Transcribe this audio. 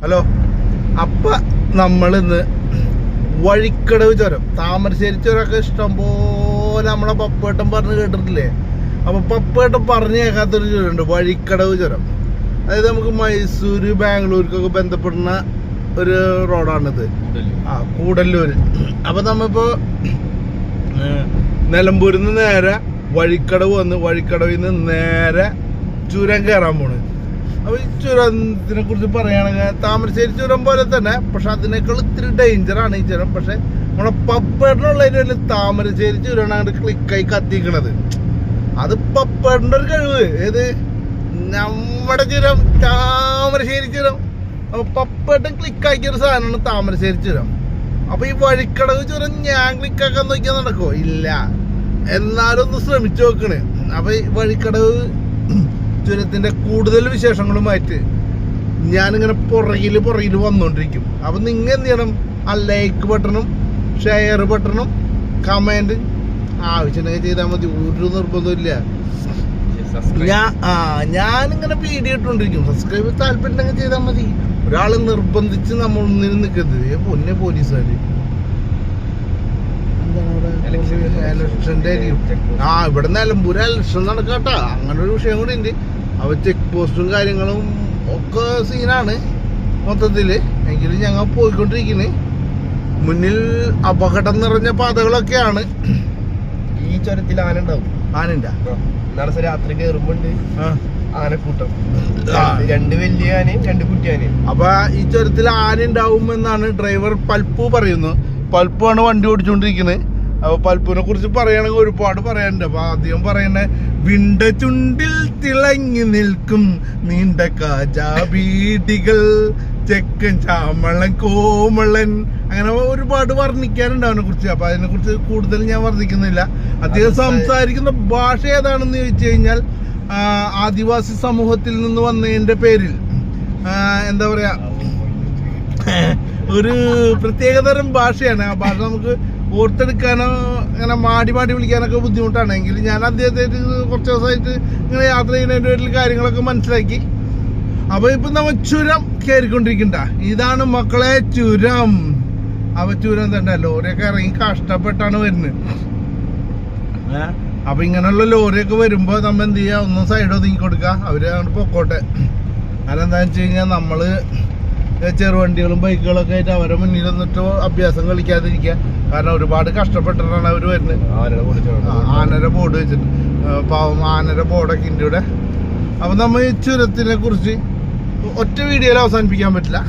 Hello, അപ്പൊ നമ്മളിന്ന് വഴിക്കടവ് ചുരം, താമരശ്ശേരി ചുരമൊക്കെ ഇഷ്ടം പോലെ നമ്മളെ പപ്പേട്ടൻ പറഞ്ഞ് കേട്ടിട്ടില്ലേ? അപ്പൊ പപ്പേട്ടൻ പറഞ്ഞു കേൾക്കാത്തൊരു ചുരമുണ്ട്, വഴിക്കടവ് ചുരം. അതായത് നമുക്ക് മൈസൂര് ബാംഗ്ലൂർക്കൊക്കെ ബന്ധപ്പെടുന്ന ഒരു റോഡാണിത്. കൂടല്ലൂര്. അപ്പൊ നമ്മിപ്പോ നിലമ്പൂരിൽ നിന്ന് നേരെ വഴിക്കടവ് വന്ന് വഴിക്കടവിൽ നിന്ന് നേരെ ചുരം കയറാൻ പോണ്. അപ്പൊ ഈ ചുരത്തിനെ കുറിച്ച് പറയുകയാണെങ്കിൽ താമരശ്ശേരി ചുരം പോലെ തന്നെ, പക്ഷെ അതിനേക്കാൾ ഇത്തിരി ഡേഞ്ചറാണ് ഈ ചുരം. പക്ഷെ നമ്മളെ പപ്പേട്ടനുള്ളതിന് വലിയ താമരശ്ശേരി ചുരമാണ് അങ്ങോട്ട് ക്ലിക്കായി കത്തിക്കണത്. അത് പപ്പേട്ടൻ്റെ ഒരു കഴിവ്. ഏത് നമ്മുടെ ചുരം, താമരശ്ശേരി ചുരം. അപ്പൊ പപ്പേട്ടൻ ക്ലിക്കാക്കിയ ഒരു സാധനമാണ് താമരശ്ശേരി ചുരം. അപ്പൊ ഈ വഴിക്കടവ് ചുരം ഞാൻ ക്ലിക്കാക്കാൻ നോക്കിയാൽ നടക്കുമോ? ഇല്ല. എന്നാലും ഒന്ന് ശ്രമിച്ചു നോക്കണേ. അപ്പൊ ഈ വഴിക്കടവ് ചുരത്തിന്റെ കൂടുതൽ വിശേഷങ്ങളുമായിട്ട് ഞാനിങ്ങനെ പുറകില് വന്നുകൊണ്ടിരിക്കും. അപ്പൊ നിങ്ങൾ എന്ത് ചെയ്യണം? ആ ലൈക്ക് ബട്ടണും ഷെയർ ബട്ടണും കമന്റ് ആവശ്യമുണ്ടെങ്കിൽ ചെയ്താൽ മതി. ഒരു നിർബന്ധമില്ല. ഞാനിങ്ങനെ വീഡിയോ ഇട്ടുകൊണ്ടിരിക്കും. സബ്സ്ക്രൈബ് താല്പര്യം ഉണ്ടെങ്കിൽ ചെയ്താൽ മതി. ഒരാള് നിർബന്ധിച്ച് നമ്മൾ ഒന്നിനും നിൽക്കുന്നത് പൊന്നെ പോലീസുകാര്. ഇലക്ഷന്റെ ഇവിടെ നിലമ്പൂര് ഇലക്ഷൻ നടക്കാട്ടാ. അങ്ങനെ ഒരു വിഷയം കൂടി ഉണ്ട്. അപ്പൊ ചെക്ക് പോസ്റ്റും കാര്യങ്ങളും ഒക്കെ സീനാണ് മൊത്തത്തില്. എങ്കിലും ഞങ്ങൾ പോയിക്കൊണ്ടിരിക്കുന്നു. മുന്നിൽ അപകടം നിറഞ്ഞ പാതകളൊക്കെയാണ്. ഈ ചുരത്തിൽ ആന ഉണ്ടാവും. ആനണ്ടാ? നാളെ രാത്രി കയറുമ്പോണ്ട് ആനക്കൂട്ടം. രണ്ട് വലിയ ആനയും രണ്ട് കുട്ടി ആനയും. അപ്പൊ ഈ ചുരത്തിൽ ആന ഉണ്ടാവുമെന്നാണ് ഡ്രൈവർ പൽപ്പു പറയുന്നത്. പൽപ്പാണ് വണ്ടി ഓടിച്ചുകൊണ്ടിരിക്കുന്നത്. അപ്പൊ പൽപ്പിനെ കുറിച്ച് പറയുകയാണെങ്കിൽ ഒരുപാട് പറയാനുണ്ട്. അപ്പൊ ആദ്യം പറയണേ, വിണ്ട ചുണ്ടിൽ തിളങ്ങി നിൽക്കും നീണ്ട കാജാബീഡികൾ, ചെക്കൻ ചാമളൻ കോമളൻ, അങ്ങനെ ഒരുപാട് വർണ്ണിക്കാനുണ്ട് അവനെ കുറിച്ച്. അപ്പൊ അതിനെ കുറിച്ച് കൂടുതൽ ഞാൻ വർണ്ണിക്കുന്നില്ല. അദ്ദേഹം സംസാരിക്കുന്ന ഭാഷ ഏതാണെന്ന് ചോദിച്ചു കഴിഞ്ഞാൽ ആദിവാസി സമൂഹത്തിൽ നിന്ന് വന്നതിന്റെ പേരിൽ എന്താ പറയാ, ഒരു പ്രത്യേകതരം ഭാഷയാണ്. ആ ഭാഷ നമുക്ക് ഓർത്തെടുക്കാനോ അങ്ങനെ മാടി വിളിക്കാനൊക്കെ ബുദ്ധിമുട്ടാണ്. എങ്കിലും ഞാൻ അദ്ദേഹത്തെ കുറച്ച് ദിവസമായിട്ട് ഇങ്ങനെ യാത്ര ചെയ്യുന്നതിൻ്റെ പേരിൽ കാര്യങ്ങളൊക്കെ മനസ്സിലാക്കി. അപ്പൊ ഇപ്പൊ നമ്മ ചുരം കയറിക്കൊണ്ടിരിക്കണ്ട. ഇതാണ് മക്കളെ ചുരം. അപ്പൊ ചുരം തന്നെ ലോറിയൊക്കെ ഇറങ്ങി കഷ്ടപ്പെട്ടാണ് വരുന്നത്. അപ്പൊ ഇങ്ങനെയുള്ള ലോറിയൊക്കെ വരുമ്പോ നമ്മ എന്ത് ചെയ്യാ, ഒന്നും സൈഡ് ഒതുങ്ങി കൊടുക്കുക. അവര് അങ്ങോട്ട് പൊക്കോട്ടെ. അതെന്താന്ന് വെച്ച് കഴിഞ്ഞാൽ നമ്മള് ചെറുവണ്ടികളും ബൈക്കുകളൊക്കെ ആയിട്ട് അവരെ മുന്നിൽ നിന്നിട്ട് അഭ്യാസം കളിക്കാതിരിക്കുക. കാരണം ഒരുപാട് കഷ്ടപ്പെട്ടിട്ടാണ് അവർ വരുന്നത്. ആനയുടെ ബോർഡ് വെച്ചിട്ട്, പാവം ആനയുടെ ബോർഡൊക്കെ ഉണ്ട് ഇവിടെ. അപ്പൊ നമ്മ ഈ ചുരത്തിനെ കുറിച്ച് ഒറ്റ വീഡിയോയിൽ അവസാനിപ്പിക്കാൻ പറ്റില്ല.